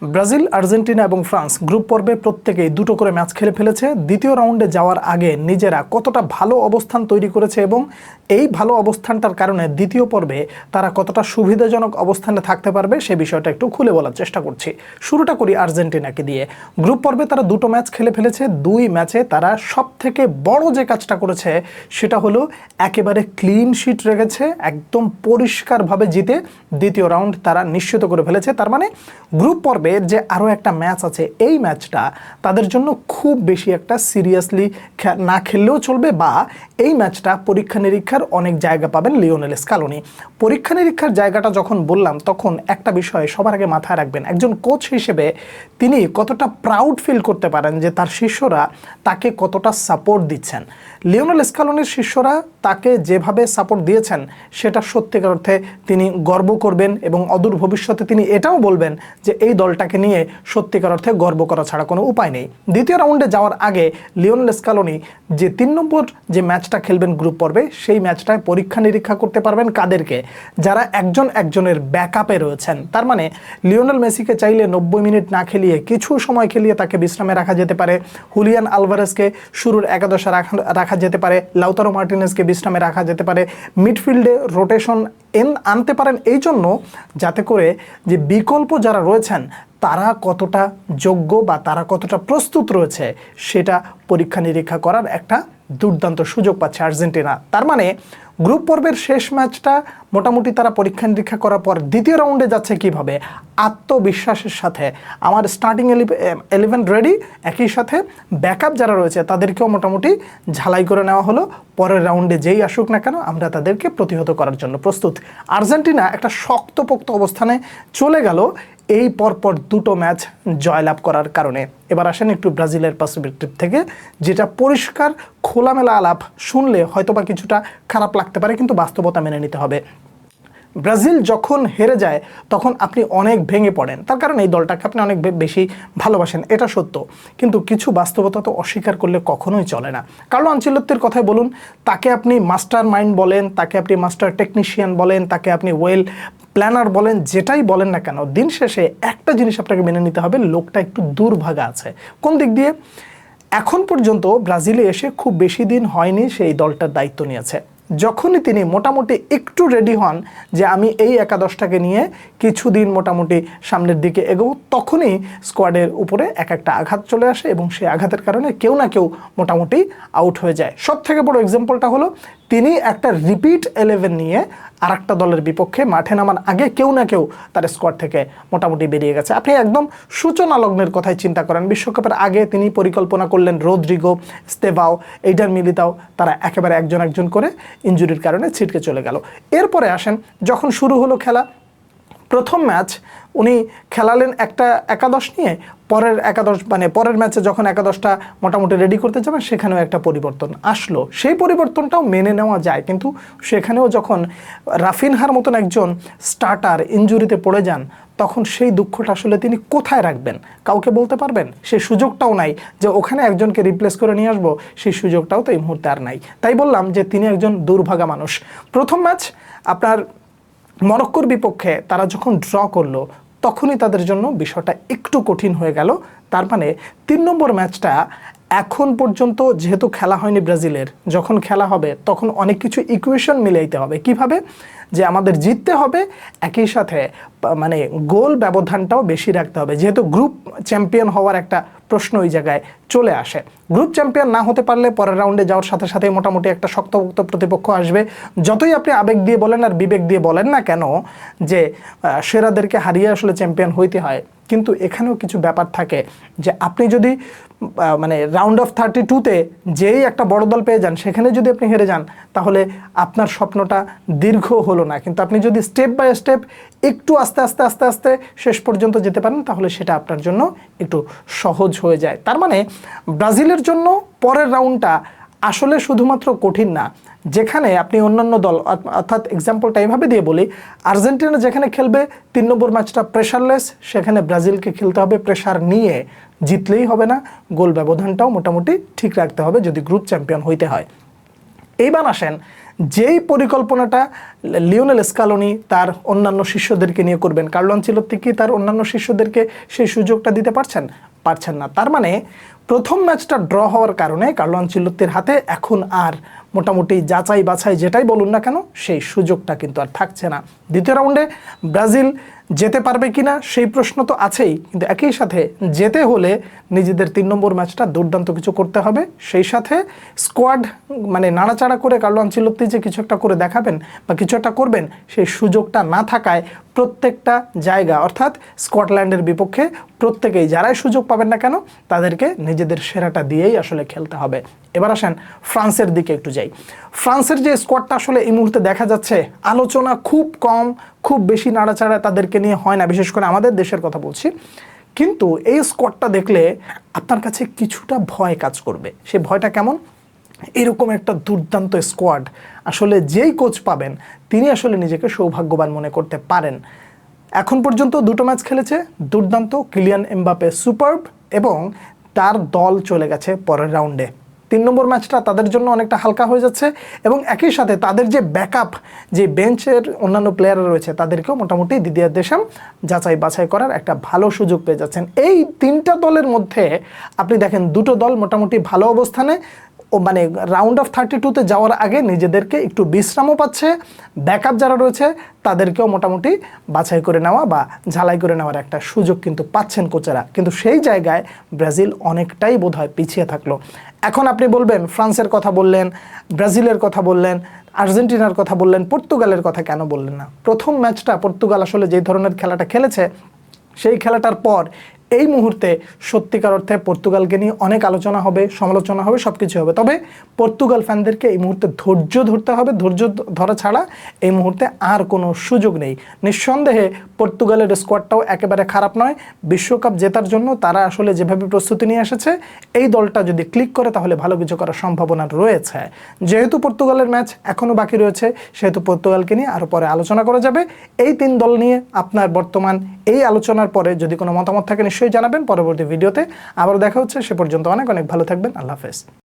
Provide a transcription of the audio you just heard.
Brazil, Argentina এবং France group পর্বে প্রত্যেকেই দুটো করে ম্যাচ খেলে ফেলেছে। দ্বিতীয় রাউন্ডে যাওয়ার আগে নিজেরা কতটা ভালো অবস্থান তৈরি করেছে এবং এই ভালো অবস্থানটার কারণে দ্বিতীয় পর্বে তারা কতটা সুবিধাজনক অবস্থানে থাকতে পারবে সে বিষয়টা একটু খুলে বলার চেষ্টা করছি। শুরুটা করি আর্জেন্টিনাকে দিয়ে। গ্রুপ পর্বে তারা দুটো ম্যাচ খেলে ফেলেছে। দুই ম্যাচে তারা সবথেকে বড় যে কাজটা করেছে সেটা হলো একেবারে ক্লিন শিট রেখেছে, একদম পরিষ্কারভাবে জিতে দ্বিতীয় রাউন্ড তারা নিশ্চিত করে ফেলেছে। তার মানে গ্রুপ পর্বে যে আরও একটা ম্যাচ আছে, এই ম্যাচটা তাদের জন্য খুব বেশি একটা সিরিয়াসলি না খেললেও চলবে, বা এই ম্যাচটা পরীক্ষা নিরীক্ষার অনেক জায়গা পাবেন লিওনেল স্কালোনি। পরীক্ষা নিরীক্ষার জায়গাটা যখন বললাম তখন একটা বিষয় সবার আগে মাথায় রাখবেন, একজন কোচ হিসেবে তিনি কতটা প্রাউড ফিল করতে পারেন যে তার শিষ্যরা তাকে কতটা সাপোর্ট দিচ্ছেন। লিওনেল স্কালোনির শিষ্যরা তাকে যেভাবে সাপোর্ট দিয়েছেন সেটা সত্যিকার অর্থে তিনি গর্ব করবেন এবং অদূর ভবিষ্যতে তিনি এটাও বলবেন যে এই দলটাকে নিয়ে সত্যিকার অর্থে গর্ব করা ছাড়া কোনো উপায় নেই। দ্বিতীয় রাউন্ডে যাওয়ার আগে লিওনেল স্কালোনি যে 3 নম্বর যে ম্যাচটা খেলবেন গ্রুপ পর্বে, সেই ম্যাচটায় পরীক্ষা নিরীক্ষা করতে পারবেন কাদেরকে, যারা একজন একজনের ব্যাকআপে রয়েছেন। তার মানে লিওনেল মেসিকে চাইলে 90 মিনিট না খেলিয়ে কিছু সময় খেলিয়ে তাকে বিশ্রামে রাখা যেতে পারে, হুলিয়ান আলভারেজকে শুরুর একাদশে রাখা যেতে পারে, লাউতারো মার্টিনেজকে বিশ্রামে রাখা যেতে পারে, মিডফিল্ডে রোটেশন আনতে পারেন, এই জন্য যাতে করে যে বিকল্প যারা রয়েছেন তারা কতটা যোগ্য বা তারা কতটা প্রস্তুত রয়েছে সেটা পরীক্ষা নিরীক্ষা করার একটা দুর্দান্ত সুযোগ পাচ্ছে আর্জেন্টিনা। তার মানে গ্রুপ পর্বের শেষ ম্যাচটা মোটামুটি তারা পরীক্ষা নিরীক্ষা করার পর দ্বিতীয় রাউন্ডে যাচ্ছে কিভাবে, আত্মবিশ্বাসের সাথে। আমার স্টার্টিং 11 রেডি, একই সাথে ব্যাকআপ যারা রয়েছে তাদেরকেও মোটামুটি ঝালাই করে নেওয়া হলো। পরের রাউন্ডে যেই আসুক না কেন আমরা তাদেরকে প্রতিহত করার জন্য প্রস্তুত। আর্জেন্টিনা একটা শক্তপোক্ত অবস্থানে চলে গেল এই পরপর দুটো ম্যাচ জয়লাভ করার কারণে। এবার আসেন একটু ব্রাজিলের পার্সপেক্টিভ থেকে, যেটা পরিষ্কার খোলামেলা আলাপ শুনলে হয়তোবা কিছুটা খারাপ লাগতে পারে, কিন্তু বাস্তবতা মেনে নিতে হবে। ব্রাজিল যখন হেরে যায় তখন আপনি অনেক ভেঙে পড়েন, তার কারণ এই দলটাকে আপনি অনেক বেশি ভালোবাসেন, এটা সত্য। কিন্তু কিছু বাস্তবতা তো অস্বীকার করলে কখনোই চলে না। কার্লো আনচেলত্তির কথাই বলুন, তাকে আপনি মাস্টার মাইন্ড বলেন, তাকে আপনি মাস্টার টেকনিশিয়ান বলেন, তাকে আপনি ওয়েল প্ল্যানার বলেন, যেটাই বলেন না কেন, দিন শেষে একটা জিনিস আপনাকে মেনে নিতে হবে, লোকটা একটু দুর্ভাগা আছে। কোন দিক দিয়ে? এখন পর্যন্ত ব্রাজিলে এসে খুব বেশি দিন হয়নি সেই দলটার দায়িত্ব নিয়েছে। যখনই তিনি মোটামুটি একটু রেডি হন যে আমি এই একাদশটাকে নিয়ে কিছুদিন মোটামুটি সামনের দিকে এগোবো, তখনই স্কোয়াডের উপরে একটা আঘাত চলে আসে এবং সেই আঘাতের কারণে কেউ না কেউ মোটামুটি আউট হয়ে যায়। সব থেকে বড় এক্সাম্পলটা হলো তিনি একটা রিপিট 11 নিয়ে আর একটা দলের বিপক্ষে মাঠে নামার আগে কেউ না কেউ তার স্কোয়াড থেকে মোটামুটি বেরিয়ে গেছে। আপনি একদম সূচনা লগ্নের কথাই চিন্তা করেন, বিশ্বকাপের আগে তিনি পরিকল্পনা করলেন রদ্রিগো, স্তেভাও, এইডার মিলিতাও, তারা একেবারে একজন করে ইনজুরির কারণে ছিটকে চলে গেল। এরপরে আসেন যখন শুরু হলো খেলা, প্রথম ম্যাচ উনি খেলালেন একটা একাদশ নিয়ে, পরের ম্যাচে যখন একাদশটা মোটামুটি রেডি করতে যাবেন সেখানেও একটা পরিবর্তন আসলো। সেই পরিবর্তনটাও মেনে নেওয়া যায়, কিন্তু সেখানেও যখন রাফিনহার মতন একজন স্টার্টার ইনজুরিতে পড়ে যান তখন সেই দুঃখটা আসলে তিনি কোথায় রাখবেন, কাউকে বলতে পারবেন? সেই সুযোগটাও নাই যে ওখানে একজনকে রিপ্লেস করে নিয়ে আসবো, সেই সুযোগটাও তো এই মুহূর্তে আর নাই। তাই বললাম যে তিনি একজন দুর্ভাগা মানুষ। প্রথম ম্যাচ আপনার মরক্কোর বিপক্ষে তারা যখন ড্র করলো তখনই তাদের জন্য বিষয়টা একটু কঠিন হয়ে গেল। তার মানে 3 নম্বর ম্যাচটা এখন পর্যন্ত যেহেতু খেলা হয়নি ব্রাজিলের, যখন খেলা হবে তখন অনেক কিছু ইকুয়েশন মিলাইতে হবে। কিভাবে? যে আমাদের জিততে হবে, একই সাথে মানে গোল ব্যবধানটাও বেশি রাখতে হবে, যেহেতু গ্রুপ চ্যাম্পিয়ন হওয়ার একটা প্রশ্ন ওই জায়গায় চলে আসে। গ্রুপ চ্যাম্পিয়ন না হতে পারলে পরের রাউন্ডে যাওয়ার সাথে সাথে মোটামুটি একটা শক্তপোক্ত প্রতিপক্ষ আসবে। যতই আপনি আবেগ দিয়ে বলেন আর বিবেক দিয়ে বলেন না কেন যে সেরাদেরকে হারিয়ে আসলে চ্যাম্পিয়ন হইতে হয়, কিন্তু এখানেও কিছু ব্যাপার থাকে যে আপনি যদি মানে রাউন্ড অফ 32-তে যেই একটা বড় দল পেয়ে যান সেখানে যদি আপনি হেরে যান তাহলে আপনার স্বপ্নটা দীর্ঘ হলো না। কিন্তু আপনি যদি স্টেপ বাই স্টেপ একটু আস্তে আস্তে শেষ পর্যন্ত যেতে পারেন তাহলে সেটা আপনার জন্য একটু সহজ হয়ে যায়। তার মানে ব্রাজিলের জন্য পরের রাউন্ডটা আসলে শুধুমাত্র কঠিন না, যেখানে আপনি অন্যান্য দল, অর্থাৎ এক্সাম্পলটা এইভাবে দিয়ে বলি, আর্জেন্টিনা যেখানে খেলবে 3 নম্বর ম্যাচটা প্রেশারলেস, সেখানে ব্রাজিলকে খেলতে হবে প্রেশার নিয়ে। জিতলেই হবে না, গোল ব্যবধানটাও মোটামুটি ঠিক রাখতে হবে যদি গ্রুপ চ্যাম্পিয়ন হইতে হয়। এইবার আসেন, যেই পরিকল্পনাটা লিওনেল স্কালোনি তার অন্যান্য শিষ্যদেরকে নিয়ে করবেন, কার্লো আনচেলত্তি কি তার অন্যান্য শিষ্যদেরকে সেই সুযোগটা দিতে পারছেন না। তার মানে প্রথম ম্যাচটা ড্র হওয়ার কারণে কার্লো আনচেলত্তির হাতে এখন আর মোটামুটি যাচাই বাছাই যেটাই বলুন না কেন সেই সুযোগটা কিন্তু আর থাকছে না। দ্বিতীয় রাউন্ডে ব্রাজিল যেতে পারবে কিনা সেই প্রশ্ন তো আছেই, কিন্তু একই সাথে যেতে হলে নিজেদের 3 নম্বর ম্যাচটা দুর্দান্ত কিছু করতে হবে। সেই সাথে স্কোয়াড মানে নাড়াচাড়া করে কার্লো আনচেলত্তি যে কিছু একটা করে দেখাবেন বা কিছু একটা করবেন, সেই সুযোগটা না থাকায় প্রত্যেকটা জায়গা অর্থাৎ স্কটল্যান্ডের বিপক্ষে প্রত্যেকেই যারাই সুযোগ পাবেন না কেন তাদেরকে নিজেদের সেরাটা দিয়েই আসলে খেলতে হবে। এবার আসেন ফ্রান্সের দিকে একটু যাই। ফ্রান্সের যে স্কোয়াডটা আসলে এই মুহূর্তে দেখা যাচ্ছে, আলোচনা খুব কম, খুব বেশি নাড়াচাড়া তাদেরকে নিয়ে হয় না, বিশেষ করে আমাদের দেশের কথা বলছি। কিন্তু এই স্কোয়াডটা দেখলে আপনার কাছে কিছুটা ভয় কাজ করবে। সেই ভয়টা কেমন? এরকম একটা দুর্দান্ত স্কোয়াড আসলে যেই কোচ পাবেন তিনি আসলে নিজেকে সৌভাগ্যবান মনে করতে পারেন। এখন পর্যন্ত 2টো ম্যাচ খেলেছে দুর্দান্ত, কিলিয়ান এমবাপ্পে সুপারব, এবং তার দল চলে গেছে পরের রাউন্ডে। 3 নম্বর ম্যাচটা তাদের জন্য অনেকটা হালকা হয়ে যাচ্ছে, এবং একই সাথে তাদের যে ব্যাকআপ যে বেঞ্চের অন্যান্য প্লেয়াররা রয়েছে তাদেরকেও মোটামুটি দিদিয়ার দেশাম যাচাই বাছাই করার একটা ভালো সুযোগ পেয়ে যাচ্ছেন। এই 3টা দলের মধ্যে আপনি দেখেন 2টো দল মোটামুটি ভালো অবস্থানে, ও মানে রাউন্ড অফ 32-তে যাওয়ার আগে নিজেদেরকে একটু বিশ্রামও পাচ্ছে, ব্যাকআপ যারা রয়েছে তাদেরকেও মোটামুটি বাছাই করে নেওয়া বা ঝালাই করে নেওয়ার একটা সুযোগ কিন্তু পাচ্ছেন কোচেরা। কিন্তু সেই জায়গায় ব্রাজিল অনেকটাই বোধহয় পিছিয়ে থাকলো। এখন আপনি বলবেন ফ্রান্সের কথা বললেন, ব্রাজিলের কথা বললেন, আর্জেন্টিনার কথা বললেন, পর্তুগালের কথা কেন বললেন না? প্রথম ম্যাচটা পর্তুগাল আসলে যেই ধরনের খেলাটা খেলেছে সেই খেলাটার পর এই মুহূর্তে সত্যিকার অর্থে পর্তুগালকে নিয়ে অনেক আলোচনা হবে, সমালোচনা হবে, সব কিছু হবে। তবে পর্তুগাল ফ্যানদেরকে এই মুহূর্তে ধৈর্য ধরতে হবে, ধৈর্য ধরা ছাড়া এই মুহূর্তে আর কোনো সুযোগ নেই। নিঃসন্দেহে পর্তুগালের স্কোয়াডটাও একেবারে খারাপ নয়। বিশ্বকাপ জেতার জন্য তারা আসলে যেভাবে প্রস্তুতি নিয়ে এসেছে, এই দলটা যদি ক্লিক করে তাহলে ভালো কিছু করার সম্ভাবনা রয়েছে। যেহেতু পর্তুগালের ম্যাচ এখনও বাকি রয়েছে, সেহেতু পর্তুগালকে নিয়ে আরও পরে আলোচনা করা যাবে। এই 3 দল নিয়ে আপনার বর্তমান এই আলোচনার পরে যদি কোনো মতামত থাকে নিশ্চয়ই জানাবেন পরবর্তী ভিডিওতে। আবার দেখা হচ্ছে, সে পর্যন্ত অনেক অনেক ভালো থাকবেন। আল্লাহ হাফেজ।